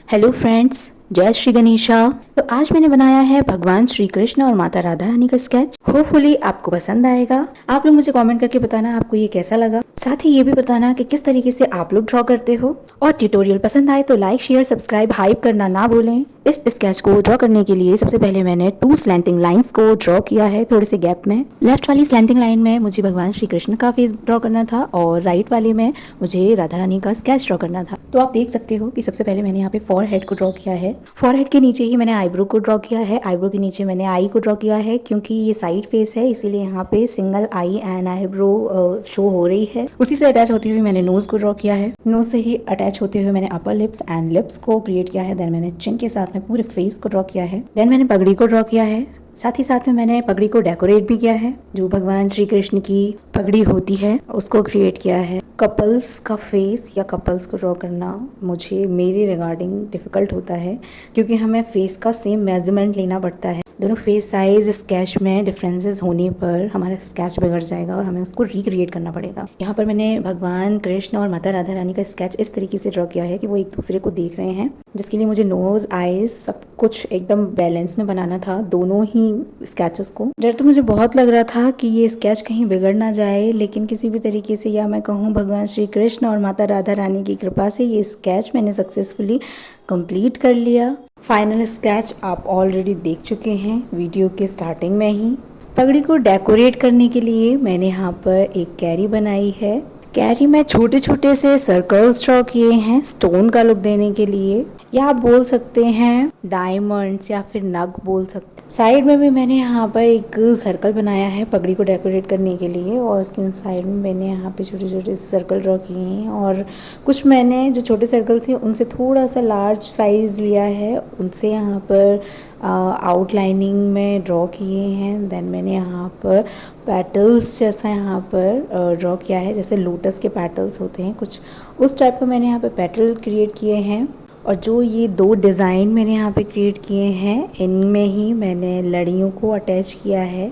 Hello friends, जय श्री गणेशा। तो आज मैंने बनाया है भगवान श्री कृष्ण और माता राधा रानी का स्केच। होपफुली आपको पसंद आएगा। आप लोग मुझे कमेंट करके बताना आपको ये कैसा लगा। साथ ही ये भी बताना कि किस तरीके से आप लोग ड्रॉ करते हो। और ट्यूटोरियल पसंद आए तो लाइक, शेयर, सब्सक्राइब, हाइप करना ना भूलें। इस स्केच को ड्रॉ करने के लिए सबसे पहले मैंने 2 स्लैंटिंग लाइंस को ड्रॉ किया है थोड़े से गैप में। लेफ्ट वाली स्लैंटिंग लाइन में मुझे भगवान श्री कृष्ण का फेस ड्रॉ करना था और राइट वाले में मुझे राधा रानी का स्केच ड्रॉ करना था। तो आप देख सकते हो कि सबसे पहले मैंने यहाँ पे फॉरहेड को ड्रॉ किया है। फॉरहेड के नीचे ही मैंने आईब्रो को ड्रॉ किया है। आईब्रो के नीचे मैंने आई को ड्रॉ किया है क्योंकि ये साइड फेस है, इसीलिए यहाँ पे single I and eyebrow show हो रही है। उसी से अटैच होते हुए मैंने नोज को ड्रॉ किया है। नोज से ही अटैच होते हुए मैंने अपर लिप्स एंड लिप्स को क्रिएट किया है। देन मैंने चिन के साथ में पूरे फेस को ड्रॉ किया है। देन मैंने पगड़ी को ड्रॉ किया है। साथ ही साथ में मैंने पगड़ी को डेकोरेट भी किया है। जो भगवान श्री कृष्ण की पगड़ी होती है उसको क्रिएट किया है। कपल्स का फेस या कपल्स को ड्रॉ करना मुझे मेरे रिगार्डिंग डिफ़िकल्ट होता है क्योंकि हमें फेस का सेम मेजरमेंट लेना पड़ता है। दोनों फेस साइज स्केच में डिफरेंसेस होने पर हमारा स्केच बिगड़ जाएगा और हमें उसको रिक्रिएट करना पड़ेगा। यहाँ पर मैंने भगवान कृष्ण और माता राधा रानी का स्केच इस तरीके से ड्रॉ किया है कि वो एक दूसरे को देख रहे हैं, जिसके लिए मुझे नोज, आईज सब कुछ एकदम बैलेंस में बनाना था दोनों ही स्केचेस को। डर तो मुझे बहुत लग रहा था कि ये स्केच कहीं बिगड़ ना जाए, लेकिन किसी भी तरीके से, या मैं कहूँ भगवान श्री कृष्ण और माता राधा रानी की कृपा से, ये स्केच मैंने सक्सेसफुली कंप्लीट कर लिया। फाइनल स्केच आप ऑलरेडी देख चुके हैं वीडियो के स्टार्टिंग में ही। पगड़ी को डेकोरेट करने के लिए मैंने यहाँ पर एक कैरी बनाई है। कैरी में छोटे छोटे से सर्कल्स ड्रॉ किए हैं स्टोन का लुक देने के लिए, या आप बोल सकते हैं डायमंड्स या फिर नग बोल सकते हैं। साइड में भी मैंने यहाँ पर एक सर्कल बनाया है पगड़ी को डेकोरेट करने के लिए, और उसके साइड में मैंने यहाँ पे छोटे छोटे से सर्कल ड्रॉ किए हैं। और कुछ मैंने जो छोटे सर्कल थे उनसे थोड़ा सा लार्ज साइज़ लिया है, उनसे यहाँ पर आउटलाइनिंग में ड्रॉ किए हैं। देन मैंने यहाँ पर पेटल्स जैसा यहाँ पर ड्रॉ किया है, जैसे लोटस के पेटल्स होते हैं कुछ उस टाइप का मैंने यहाँ पे पेटल क्रिएट किए हैं। और जो ये 2 डिज़ाइन मैंने यहाँ पे क्रिएट किए हैं, इनमें ही मैंने लड़ियों को अटैच किया है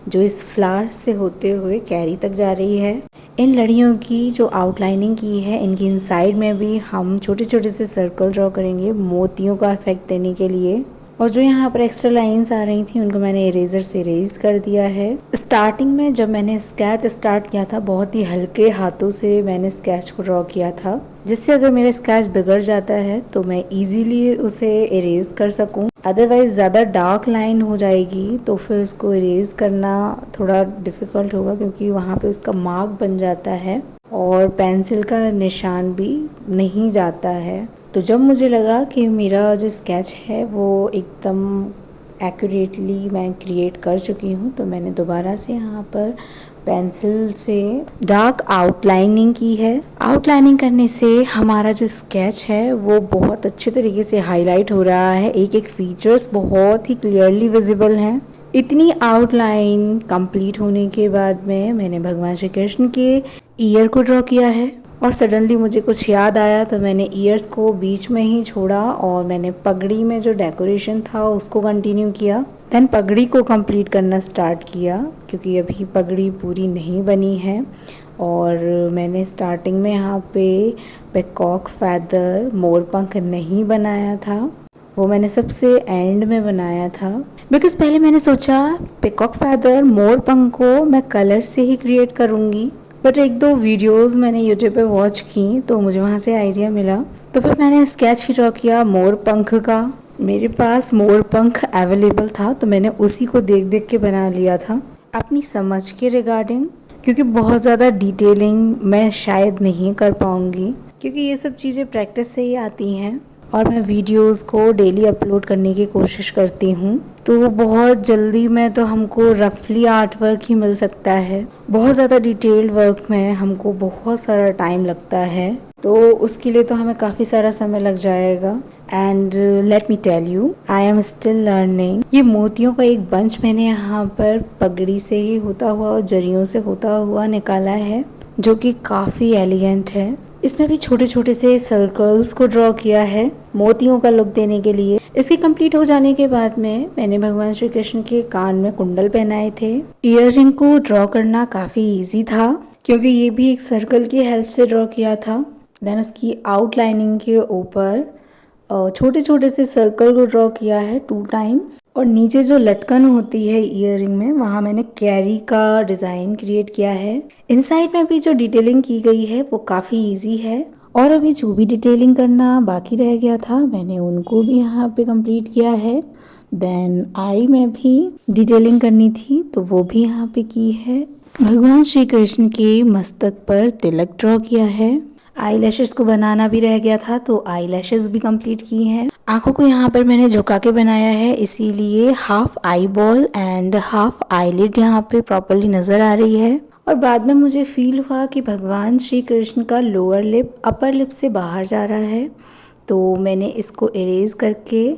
जो इस फ्लावर से होते हुए कैरी तक जा रही है। इन लड़ियों की जो आउटलाइनिंग की है, इनकी इनसाइड में भी हम छोटे छोटे से सर्कल ड्रॉ करेंगे मोतियों का इफेक्ट देने के लिए। और जो यहाँ पर एक्स्ट्रा लाइंस आ रही थी उनको मैंने इरेजर से इरेज कर दिया है। स्टार्टिंग में जब मैंने स्केच स्टार्ट किया था, बहुत ही हल्के हाथों से मैंने स्केच को ड्रॉ किया था, जिससे अगर मेरा स्केच बिगड़ जाता है तो मैं इजीली उसे इरेज कर सकूं। अदरवाइज ज़्यादा डार्क लाइन हो जाएगी तो फिर उसको इरेज करना थोड़ा डिफ़िकल्ट होगा, क्योंकि वहाँ पे उसका मार्क बन जाता है और पेंसिल का निशान भी नहीं जाता है। तो जब मुझे लगा कि मेरा जो स्केच है वो एकदम एक्यूरेटली मैं क्रिएट कर चुकी हूँ, तो मैंने दोबारा से यहाँ पर पेंसिल से डार्क आउटलाइनिंग की है। आउटलाइनिंग करने से हमारा जो स्केच है वो बहुत अच्छे तरीके से हाईलाइट हो रहा है। एक एक फीचर्स बहुत ही क्लियरली विजिबल हैं। इतनी आउटलाइन कंप्लीट होने के बाद में मैंने भगवान श्री कृष्ण के ईयर को ड्रॉ किया है। और सडनली मुझे कुछ याद आया तो मैंने ईयर्स को बीच में ही छोड़ा और मैंने पगड़ी में जो डेकोरेशन था उसको कंटिन्यू किया। देन पगड़ी को कंप्लीट करना स्टार्ट किया, क्योंकि अभी पगड़ी पूरी नहीं बनी है। और मैंने स्टार्टिंग में यहाँ पे पिकॉक फैदर, मोर पंख नहीं बनाया था, वो मैंने सबसे एंड में बनाया था। बिकॉज पहले मैंने सोचा पिकॉक फैदर, मोर पंख को मैं कलर से ही क्रिएट करूँगी, बट 1-2 वीडियोस मैंने यूट्यूब पे वॉच की तो मुझे वहाँ से आइडिया मिला, तो फिर मैंने स्केच ही ड्रॉ किया मोर पंख का। मेरे पास मोर पंख अवेलेबल था तो मैंने उसी को देख देख के बना लिया था अपनी समझ के रिगार्डिंग, क्योंकि बहुत ज़्यादा डिटेलिंग मैं शायद नहीं कर पाऊँगी, क्योंकि ये सब चीज़ें प्रैक्टिस से ही आती हैं। और मैं वीडियोस को डेली अपलोड करने की कोशिश करती हूँ, तो बहुत जल्दी में तो हमको रफली आर्ट वर्क ही मिल सकता है। बहुत ज़्यादा डिटेल्ड वर्क में हमको बहुत सारा टाइम लगता है, तो उसके लिए तो हमें काफ़ी सारा समय लग जाएगा। And let me tell you, I am still learning. ये मोतियों का एक बंच मैंने यहाँ पर पगड़ी से ही होता हुआ और जरियों से होता हुआ निकाला है, जो कि काफ़ी एलिगेंट है। इसमें भी छोटे छोटे से सर्कल्स को ड्रॉ किया है मोतियों का लुक देने के लिए। इसके कंप्लीट हो जाने के बाद में मैंने भगवान श्री कृष्ण के कान में कुंडल पहनाए थे। ईयररिंग को ड्रॉ करना काफ़ी इजी था, क्योंकि ये भी एक सर्कल की हेल्प से ड्रॉ किया था। देन उसकी आउटलाइनिंग के ऊपर छोटे छोटे से सर्कल को ड्रॉ किया है 2 टाइम्स। और नीचे जो लटकन होती है ईयरिंग में, वहाँ मैंने कैरी का डिज़ाइन क्रिएट किया है। इनसाइड में भी जो डिटेलिंग की गई है वो काफ़ी इजी है। और अभी जो भी डिटेलिंग करना बाकी रह गया था मैंने उनको भी यहाँ पे कंप्लीट किया है। देन आई में भी डिटेलिंग करनी थी तो वो भी यहाँ पे की है। भगवान श्री कृष्ण के मस्तक पर तिलक ड्रॉ किया है। आई लैशेस को बनाना भी रह गया था तो आई लैशेस भी कंप्लीट की हैं। आंखों को यहाँ पर मैंने झुका के बनाया है, इसीलिए half eye ball and half eyelid यहाँ पे प्रॉपरली नजर आ रही है। और बाद में मुझे फील हुआ कि भगवान श्री कृष्ण का लोअर लिप अपर लिप से बाहर जा रहा है, तो मैंने इसको इरेज करके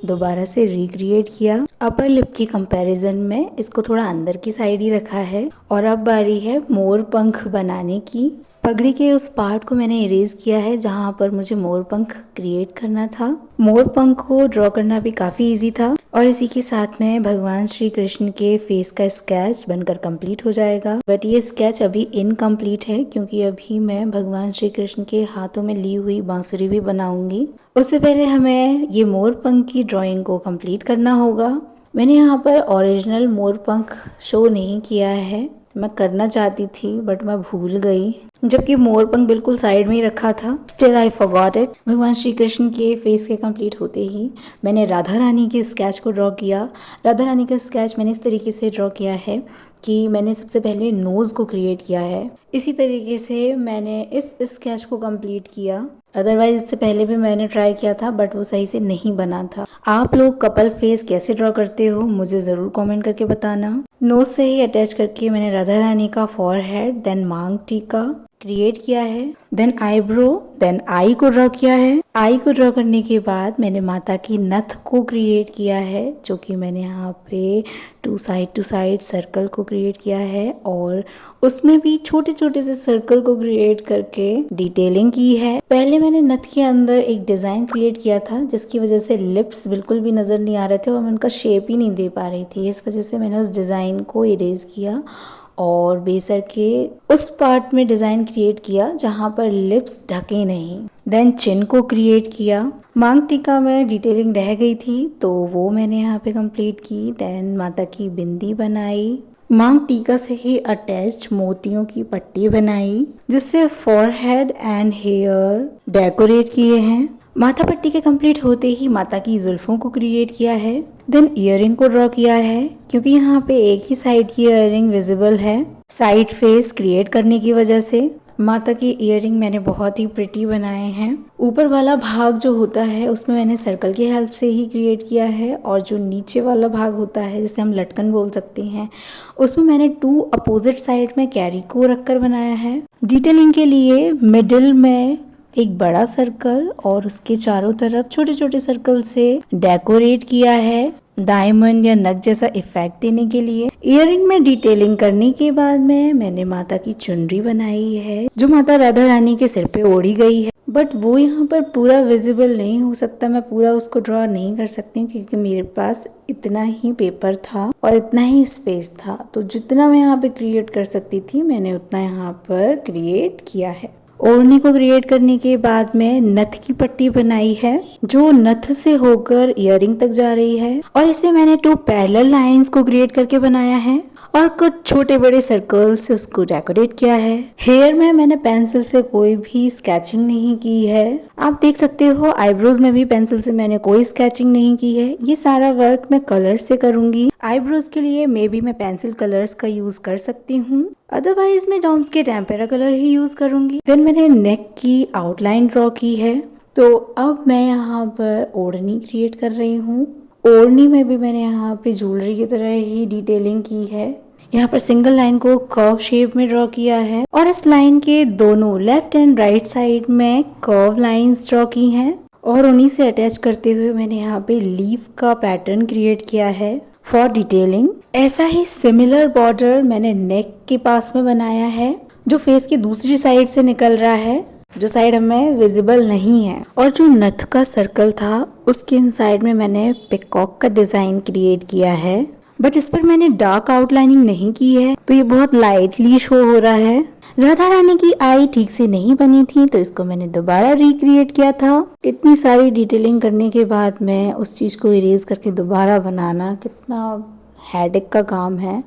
दोबारा से रिक्रिएट किया। अपर लिप की कंपैरिजन में इसको थोड़ा अंदर की साइड ही रखा है। और अब बारी है मोर पंख बनाने की। पगड़ी के उस पार्ट को मैंने इरेज किया है जहाँ पर मुझे मोर पंख क्रिएट करना था। मोर पंख को ड्रॉ करना भी काफ़ी इजी था। और इसी के साथ में भगवान श्री कृष्ण के फेस का स्केच बनकर कंप्लीट हो जाएगा। बट ये स्केच अभी इनकम्प्लीट है क्योंकि अभी मैं भगवान श्री कृष्ण के हाथों में ली हुई बांसुरी भी बनाऊंगी। उससे पहले हमें ये मोर पंख की ड्राइंग को कंप्लीट करना होगा। मैंने यहाँ पर ओरिजिनल मोर पंख शो नहीं किया है, मैं करना चाहती थी बट मैं भूल गई, जबकि मोर पंख बिल्कुल साइड में ही रखा था। Still I forgot it. भगवान श्री कृष्ण के फेस के कंप्लीट होते ही मैंने राधा रानी के स्केच को ड्रॉ किया। राधा रानी का स्केच मैंने इस तरीके से ड्रॉ किया है कि मैंने सबसे पहले नोज़ को क्रिएट किया है। इसी तरीके से मैंने इस स्केच को कंप्लीट किया। अदरवाइज इससे पहले भी मैंने ट्राई किया था बट वो सही से नहीं बना था। आप लोग कपल फेस कैसे ड्रॉ करते हो मुझे ज़रूर कमेंट करके बताना। नोज से ही अटैच करके मैंने राधा रानी का फॉरहेड देन मांग टीका क्रिएट किया है। देन आईब्रो, देन आई को ड्रॉ किया है। आई को ड्रॉ करने के बाद मैंने माता की नथ को क्रिएट किया है, जो कि मैंने यहाँ पे टू साइड सर्कल को क्रिएट किया है और उसमें भी छोटे छोटे से सर्कल को क्रिएट करके डिटेलिंग की है। पहले मैंने नथ के अंदर एक डिज़ाइन क्रिएट किया था जिसकी वजह से लिप्स बिल्कुल भी नज़र नहीं आ रहे थे और मैं उनका शेप ही नहीं दे पा रही थी। इस वजह से मैंने उस डिज़ाइन को इरेज किया और बेसर के उस पार्ट में डिज़ाइन क्रिएट किया जहाँ पर लिप्स ढके नहीं। देन चिन को क्रिएट किया। मांग टीका में डिटेलिंग रह गई थी तो वो मैंने यहाँ पे कंप्लीट की। देन माता की बिंदी बनाई। मांग टीका से ही अटैच्ड मोतियों की पट्टी बनाई जिससे फॉरहेड एंड हेयर डेकोरेट किए हैं। माथा पट्टी के कंप्लीट होते ही माता की जुल्फों को क्रिएट किया है। देन ईयरिंग को ड्रॉ किया है क्योंकि यहाँ पे एक ही साइड की ईयरिंग विजिबल है साइड फेस क्रिएट करने की वजह से। माता की ईयरिंग मैंने बहुत ही प्रिटी बनाए हैं। ऊपर वाला भाग जो होता है उसमें मैंने सर्कल की हेल्प से ही क्रिएट किया है और जो नीचे वाला भाग होता है जिसे हम लटकन बोल सकते हैं उसमें मैंने 2 अपोजिट साइड में कैरी को रखकर बनाया है। डिटेलिंग के लिए मिडिल में एक बड़ा सर्कल और उसके चारों तरफ छोटे छोटे सर्कल से डेकोरेट किया है डायमंड या नग जैसा इफेक्ट देने के लिए। ईयरिंग में डिटेलिंग करने के बाद में मैंने माता की चुनरी बनाई है जो माता राधा रानी के सिर पे ओढ़ी गई है, बट वो यहाँ पर पूरा विजिबल नहीं हो सकता। मैं पूरा उसको ड्रॉ नहीं कर सकती हूँ क्योंकि मेरे पास इतना ही पेपर था और इतना ही स्पेस था, तो जितना मैं यहाँ पे क्रिएट कर सकती थी मैंने उतना यहाँ पर क्रिएट किया है। ओढ़नी को क्रिएट करने के बाद में नथ की पट्टी बनाई है जो नथ से होकर ईयरिंग तक जा रही है और इसे मैंने 2 पैरेलल लाइंस को क्रिएट करके बनाया है और कुछ छोटे बड़े सर्कल से उसको डेकोरेट किया है। हेयर में मैंने पेंसिल से कोई भी स्केचिंग नहीं की है, आप देख सकते हो। आईब्रोज में भी पेंसिल से मैंने कोई स्केचिंग नहीं की है। ये सारा वर्क मैं कलर से करूंगी। आईब्रोज के लिए मे बी मैं पेंसिल कलर्स का यूज कर सकती हूँ, अदरवाइज मैं डॉम्स के टेम्पेरा कलर ही यूज करूंगी। देन मैंने नेक की आउटलाइन ड्रॉ की है। तो अब मैं यहाँ पर ओढ़नी क्रिएट कर रही हूँ। ओढ़नी में भी मैंने यहाँ पे ज्वेलरी की तरह ही डिटेलिंग की है। यहाँ पर सिंगल लाइन को कर्व शेप में ड्रॉ किया है और इस लाइन के दोनों लेफ्ट एंड राइट साइड में कर्व लाइंस ड्रॉ की हैं और उन्हीं से अटैच करते हुए मैंने यहाँ पे लीफ का पैटर्न क्रिएट किया है फॉर डिटेलिंग। ऐसा ही सिमिलर बॉर्डर मैंने नेक के पास में बनाया है जो फेस की दूसरी साइड से निकल रहा है, जो साइड हमें विजिबल नहीं है। और जो नथ का सर्कल था उसके इन साइड में मैंने पिकॉक का डिजाइन क्रिएट किया है, बट इस पर मैंने डार्क आउटलाइनिंग नहीं की है तो ये बहुत लाइटली शो हो रहा है। राधा रानी की आई ठीक से नहीं बनी थी तो इसको मैंने दोबारा रिक्रिएट किया था। इतनी सारी डिटेलिंग करने के बाद मैं उस चीज़ को इरेज करके दोबारा बनाना कितना हेडेक का काम है,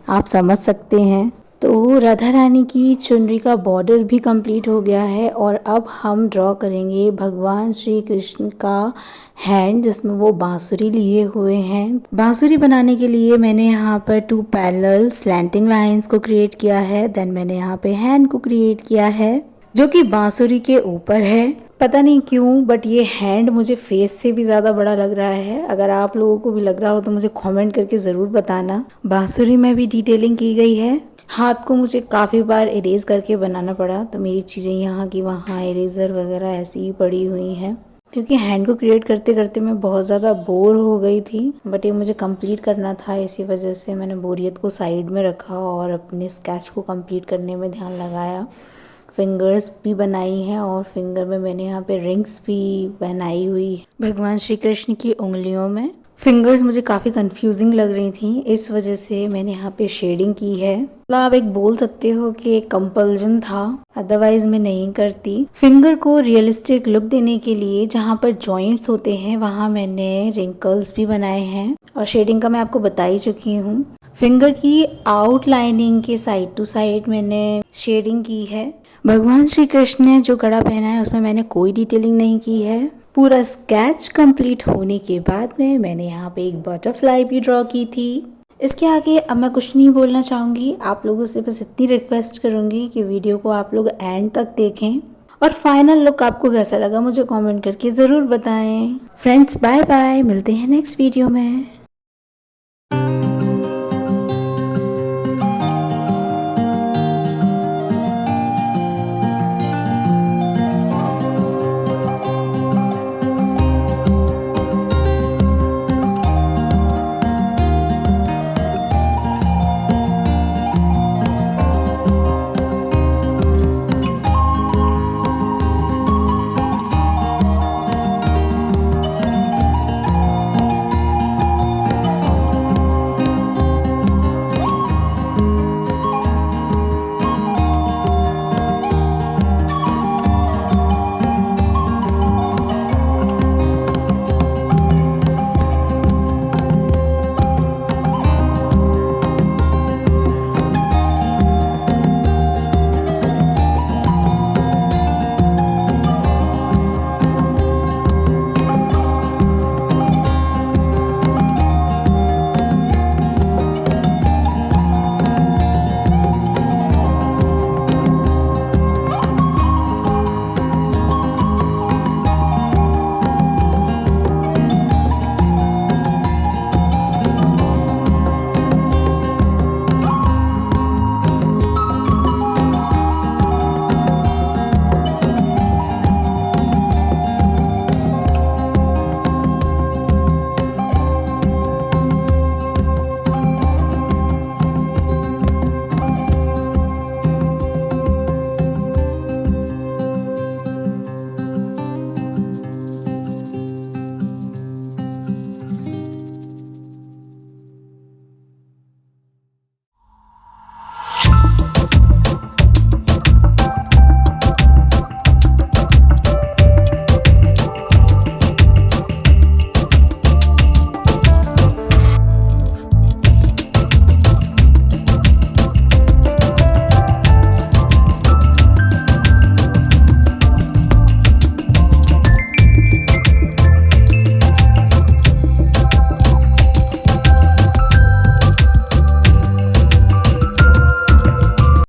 आप समझ सकते हैं। तो राधा रानी की चुनरी का बॉर्डर भी कंप्लीट हो गया है और अब हम ड्रॉ करेंगे भगवान श्री कृष्ण का हैंड, जिसमें वो बांसुरी लिए हुए हैं। बांसुरी बनाने के लिए मैंने यहाँ पर 2 पैरेलल स्लैंटिंग लाइंस को क्रिएट किया है। देन मैंने यहाँ पे हैंड को क्रिएट किया है जो कि बांसुरी के ऊपर है। पता नहीं क्यों बट ये हैंड मुझे फेस से भी ज़्यादा बड़ा लग रहा है। अगर आप लोगों को भी लग रहा हो तो मुझे कमेंट करके ज़रूर बताना। बांसुरी में भी डिटेलिंग की गई है। हाथ को मुझे काफ़ी बार इरेज करके बनाना पड़ा, तो मेरी चीज़ें यहाँ की वहाँ इरेज़र वगैरह ऐसी ही पड़ी हुई हैं, क्योंकि हैंड को क्रिएट करते करते मैं बहुत ज़्यादा बोर हो गई थी। बट ये मुझे कंप्लीट करना था, इसी वजह से मैंने बोरियत को साइड में रखा और अपने स्केच को कंप्लीट करने में ध्यान लगाया। फिंगर्स भी बनाई हैं और फिंगर में मैंने यहाँ पे रिंग्स भी पहनाई हुई है भगवान श्री कृष्ण की उंगलियों में। फिंगर्स मुझे काफ़ी कंफ्यूजिंग लग रही थी, इस वजह से मैंने यहाँ पे शेडिंग की है। मतलब आप एक बोल सकते हो कि एक कंपल्जन था, अदरवाइज मैं नहीं करती। फिंगर को रियलिस्टिक लुक देने के लिए जहाँ पर जॉइंट्स होते हैं वहाँ मैंने रिंकल्स भी बनाए हैं और शेडिंग का मैं आपको बता ही चुकी हूँ। फिंगर की आउटलाइनिंग के साइड टू साइड मैंने शेडिंग की है। भगवान श्री कृष्ण ने जो कड़ा पहना है उसमें मैंने कोई डिटेलिंग नहीं की है। पूरा स्केच कंप्लीट होने के बाद में मैंने यहाँ पे एक बटरफ्लाई भी ड्रॉ की थी। इसके आगे अब मैं कुछ नहीं बोलना चाहूँगी, आप लोगों से बस इतनी रिक्वेस्ट करूँगी कि वीडियो को आप लोग एंड तक देखें और फाइनल लुक आपको कैसा लगा मुझे कमेंट करके ज़रूर बताएं। फ्रेंड्स बाय बाय, मिलते हैं नेक्स्ट वीडियो में।